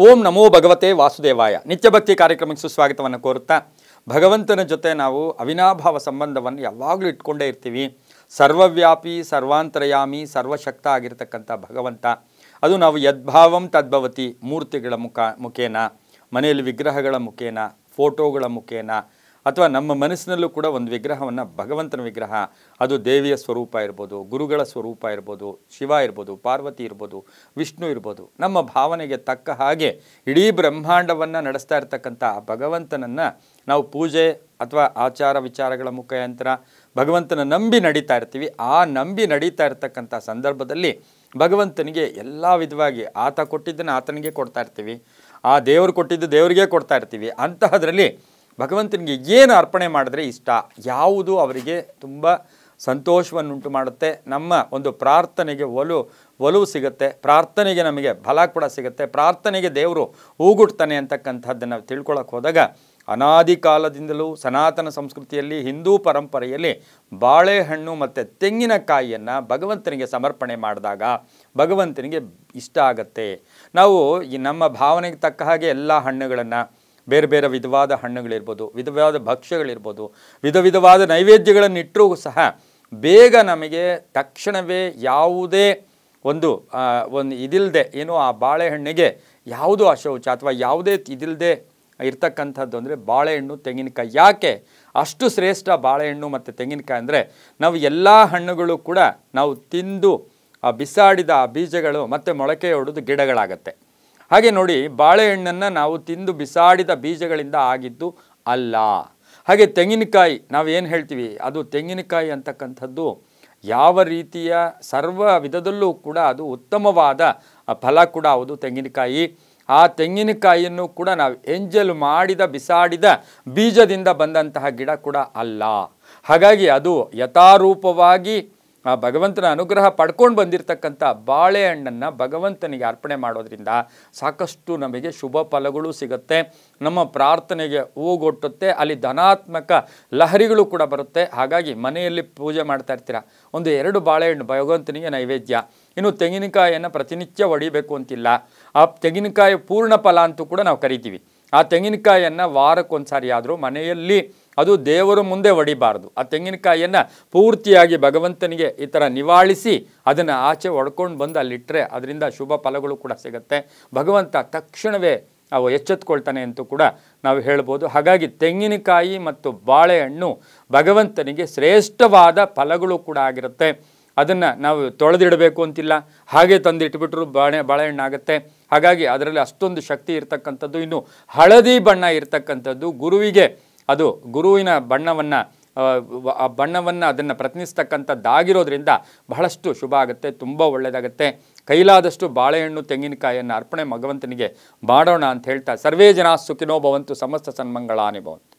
ಓಂ ನಮೋ ಭಗವತೆ ವಾಸುದೇವಾಯ. ನಿತ್ಯಭಕ್ತಿ ಕಾರ್ಯಕ್ರಮಕ್ಕೆ ಸುಸ್ವಾಗತವನ್ನು ಕೋರುತ್ತಾ, ಭಗವಂತನ ಜೊತೆ ನಾವು ಅವಿನಾಭಾವ ಸಂಬಂಧವನ್ನು ಯಾವಾಗಲೂ ಇಟ್ಕೊಂಡೇ ಇರ್ತೀವಿ. ಸರ್ವವ್ಯಾಪಿ, ಸರ್ವಾಂತರಯಾಮಿ, ಸರ್ವಶಕ್ತ ಆಗಿರ್ತಕ್ಕಂಥ ಭಗವಂತ. ಅದು ನಾವು ಯದ್ಭಾವಂ ತದ್ಭವತಿ, ಮೂರ್ತಿಗಳ ಮುಖೇನ, ಮನೆಯಲ್ಲಿ ವಿಗ್ರಹಗಳ ಮುಖೇನ, ಫೋಟೋಗಳ ಮುಖೇನ, ಅಥವಾ ನಮ್ಮ ಮನಸ್ಸಿನಲ್ಲೂ ಕೂಡ ಒಂದು ವಿಗ್ರಹವನ್ನು, ಭಗವಂತನ ವಿಗ್ರಹ, ಅದು ದೇವಿಯ ಸ್ವರೂಪ ಇರ್ಬೋದು, ಗುರುಗಳ ಸ್ವರೂಪ ಇರ್ಬೋದು, ಶಿವ ಇರ್ಬೋದು, ಪಾರ್ವತಿ ಇರ್ಬೋದು, ವಿಷ್ಣು ಇರ್ಬೋದು. ನಮ್ಮ ಭಾವನೆಗೆ ತಕ್ಕ ಹಾಗೆ ಇಡೀ ಬ್ರಹ್ಮಾಂಡವನ್ನು ನಡೆಸ್ತಾ ಇರ್ತಕ್ಕಂಥ ಭಗವಂತನನ್ನು ನಾವು ಪೂಜೆ ಅಥವಾ ಆಚಾರ ವಿಚಾರಗಳ ಮುಖಾಂತರ ಭಗವಂತನ ನಂಬಿ ನಡೀತಾ ಇರ್ತೀವಿ. ಆ ನಂಬಿ ನಡೀತಾ ಇರ್ತಕ್ಕಂಥ ಸಂದರ್ಭದಲ್ಲಿ ಭಗವಂತನಿಗೆ ಎಲ್ಲ ವಿಧವಾಗಿ ಆತ ಕೊಟ್ಟಿದ್ದನ್ನು ಆತನಿಗೆ ಕೊಡ್ತಾ ಇರ್ತೀವಿ, ಆ ದೇವರು ಕೊಟ್ಟಿದ್ದು ದೇವರಿಗೆ ಕೊಡ್ತಾ ಇರ್ತೀವಿ. ಅಂತಹದ್ರಲ್ಲಿ ಭಗವಂತನಿಗೆ ಏನು ಅರ್ಪಣೆ ಮಾಡಿದ್ರೆ ಇಷ್ಟ, ಯಾವುದು ಅವರಿಗೆ ತುಂಬ ಸಂತೋಷವನ್ನುಂಟು ಮಾಡುತ್ತೆ, ನಮ್ಮ ಒಂದು ಪ್ರಾರ್ಥನೆಗೆ ಒಲವು ಸಿಗುತ್ತೆ, ಪ್ರಾರ್ಥನೆಗೆ ನಮಗೆ ಫಲ ಕೂಡ ಸಿಗುತ್ತೆ, ಪ್ರಾರ್ಥನೆಗೆ ದೇವರು ಹೂಗುಡ್ತಾನೆ ಅಂತಕ್ಕಂಥದ್ದನ್ನು ತಿಳ್ಕೊಳ್ಳೋಕೆ ಹೋದಾಗ, ಅನಾದಿ ಕಾಲದಿಂದಲೂ ಸನಾತನ ಸಂಸ್ಕೃತಿಯಲ್ಲಿ, ಹಿಂದೂ ಪರಂಪರೆಯಲ್ಲಿ ಬಾಳೆಹಣ್ಣು ಮತ್ತು ತೆಂಗಿನಕಾಯಿಯನ್ನು ಭಗವಂತನಿಗೆ ಸಮರ್ಪಣೆ ಮಾಡಿದಾಗ ಭಗವಂತನಿಗೆ ಇಷ್ಟ ಆಗತ್ತೆ. ನಾವು ಈ ನಮ್ಮ ಭಾವನೆಗೆ ತಕ್ಕ ಹಾಗೆ ಎಲ್ಲ ಹಣ್ಣುಗಳನ್ನು, ಬೇರೆ ಬೇರೆ ವಿಧವಾದ ಹಣ್ಣುಗಳಿರ್ಬೋದು, ವಿಧವಾದ ಭಕ್ಷ್ಯಗಳಿರ್ಬೋದು, ವಿಧವಾದ ನೈವೇದ್ಯಗಳನ್ನು ಇಟ್ಟರೂ ಸಹ ಬೇಗ ನಮಗೆ ತಕ್ಷಣವೇ ಯಾವುದೇ ಒಂದು ಇದಿಲ್ಲದೆ, ಏನೋ ಆ ಬಾಳೆಹಣ್ಣಿಗೆ ಯಾವುದೂ ಅಶೌಚ ಅಥವಾ ಯಾವುದೇ ಇದಿಲ್ಲದೆ ಇರ್ತಕ್ಕಂಥದ್ದು ಅಂದರೆ ಬಾಳೆಹಣ್ಣು, ತೆಂಗಿನಕಾಯಿ. ಯಾಕೆ ಅಷ್ಟು ಶ್ರೇಷ್ಠ ಬಾಳೆಹಣ್ಣು ಮತ್ತು ತೆಂಗಿನಕಾಯಿ ಅಂದರೆ, ನಾವು ಎಲ್ಲ ಹಣ್ಣುಗಳು ಕೂಡ ನಾವು ತಿಂದು ಬಿಸಾಡಿದ ಆ ಬೀಜಗಳು ಮತ್ತು ಮೊಳಕೆ ಹೊಡೆದು ಗಿಡಗಳಾಗತ್ತೆ. ಹಾಗೆ ನೋಡಿ, ಬಾಳೆಹಣ್ಣನ್ನು ನಾವು ತಿಂದು ಬಿಸಾಡಿದ ಬೀಜಗಳಿಂದ ಆಗಿದ್ದು ಅಲ್ಲ. ಹಾಗೆ ತೆಂಗಿನಕಾಯಿ ನಾವು ಏನು ಹೇಳ್ತೀವಿ, ಅದು ತೆಂಗಿನಕಾಯಿ ಅಂತಕ್ಕಂಥದ್ದು ಯಾವ ರೀತಿಯ ಸರ್ವ ವಿಧದಲ್ಲೂ ಕೂಡ ಅದು ಉತ್ತಮವಾದ ಫಲ ಕೂಡ ಹೌದು ತೆಂಗಿನಕಾಯಿ. ಆ ತೆಂಗಿನಕಾಯಿಯನ್ನು ಕೂಡ ನಾವು ಎಂಜಲು ಮಾಡಿದ ಬಿಸಾಡಿದ ಬೀಜದಿಂದ ಬಂದಂತಹ ಗಿಡ ಕೂಡ ಅಲ್ಲ. ಹಾಗಾಗಿ ಅದು ಯಥಾರೂಪವಾಗಿ ಆ ಭಗವಂತನ ಅನುಗ್ರಹ ಪಡ್ಕೊಂಡು ಬಂದಿರತಕ್ಕಂಥ ಬಾಳೆಹಣ್ಣನ್ನು ಭಗವಂತನಿಗೆ ಅರ್ಪಣೆ ಮಾಡೋದ್ರಿಂದ ಸಾಕಷ್ಟು ನಮಗೆ ಶುಭ ಫಲಗಳು ಸಿಗುತ್ತೆ, ನಮ್ಮ ಪ್ರಾರ್ಥನೆಗೆ ಹೂಗೊಟ್ಟುತ್ತೆ, ಅಲ್ಲಿ ಧನಾತ್ಮಕ ಲಹರಿಗಳು ಕೂಡ ಬರುತ್ತೆ. ಹಾಗಾಗಿ ಮನೆಯಲ್ಲಿ ಪೂಜೆ ಮಾಡ್ತಾ ಇರ್ತೀರ, 1-2 ಬಾಳೆಹಣ್ಣು ಭಗವಂತನಿಗೆ ನೈವೇದ್ಯ. ಇನ್ನು ತೆಂಗಿನಕಾಯಿಯನ್ನು ಪ್ರತಿನಿತ್ಯ ಹೊಡಿಬೇಕು ಅಂತಿಲ್ಲ. ಆ ತೆಂಗಿನಕಾಯಿ ಪೂರ್ಣ ಫಲ ಅಂತೂ ಕೂಡ ನಾವು ಕರಿತೀವಿ. ಆ ತೆಂಗಿನಕಾಯಿಯನ್ನು ವಾರಕ್ಕೊಂದು ಸಾರಿ ಆದರೂ ಮನೆಯಲ್ಲಿ, ಅದು ದೇವರು ಮುಂದೆ ಹೊಡಿಬಾರ್ದು. ಆ ತೆಂಗಿನಕಾಯಿಯನ್ನು ಪೂರ್ತಿಯಾಗಿ ಭಗವಂತನಿಗೆ ಈ ಥರ ನಿವಾಳಿಸಿ ಅದನ್ನು ಆಚೆ ಹೊಡ್ಕೊಂಡು ಬಂದು ಅಲ್ಲಿಟ್ಟರೆ ಅದರಿಂದ ಶುಭ ಫಲಗಳು ಕೂಡ ಸಿಗುತ್ತೆ. ಭಗವಂತ ತಕ್ಷಣವೇ ಅವು ಎಚ್ಚೆತ್ಕೊಳ್ತಾನೆ ಅಂತೂ ಕೂಡ ನಾವು ಹೇಳ್ಬೋದು. ಹಾಗಾಗಿ ತೆಂಗಿನಕಾಯಿ ಮತ್ತು ಬಾಳೆಹಣ್ಣು ಭಗವಂತನಿಗೆ ಶ್ರೇಷ್ಠವಾದ ಫಲಗಳು ಕೂಡ ಆಗಿರುತ್ತೆ. ಅದನ್ನು ನಾವು ತೊಳೆದಿಡಬೇಕು ಅಂತಿಲ್ಲ, ಹಾಗೆ ತಂದಿಟ್ಬಿಟ್ರು ಬಾಳೆಹಣ್ಣು ಆಗುತ್ತೆ. ಹಾಗಾಗಿ ಅದರಲ್ಲಿ ಅಷ್ಟೊಂದು ಶಕ್ತಿ ಇರ್ತಕ್ಕಂಥದ್ದು. ಇನ್ನು ಹಳದಿ ಬಣ್ಣ ಇರ್ತಕ್ಕಂಥದ್ದು ಗುರುವಿಗೆ, ಅದು ಗುರುವಿನ ಬಣ್ಣವನ್ನು ಅದನ್ನು ಪ್ರತಿನಿಸ್ತಕ್ಕಂಥದ್ದಾಗಿರೋದ್ರಿಂದ ಬಹಳಷ್ಟು ಶುಭ ಆಗುತ್ತೆ, ತುಂಬ ಒಳ್ಳೆಯದಾಗುತ್ತೆ. ಕೈಲಾದಷ್ಟು ಬಾಳೆಹಣ್ಣು ತೆಂಗಿನಕಾಯಿಯನ್ನು ಅರ್ಪಣೆ ಭಗವಂತನಿಗೆ ಮಾಡೋಣ ಅಂತ ಹೇಳ್ತಾ, ಸರ್ವೇ ಜನ ಸುಖಿನೋ ಭವಂತು, ಸಮಸ್ತ ಸನ್ಮಂಗಳಾನಿ ಭವಂತು.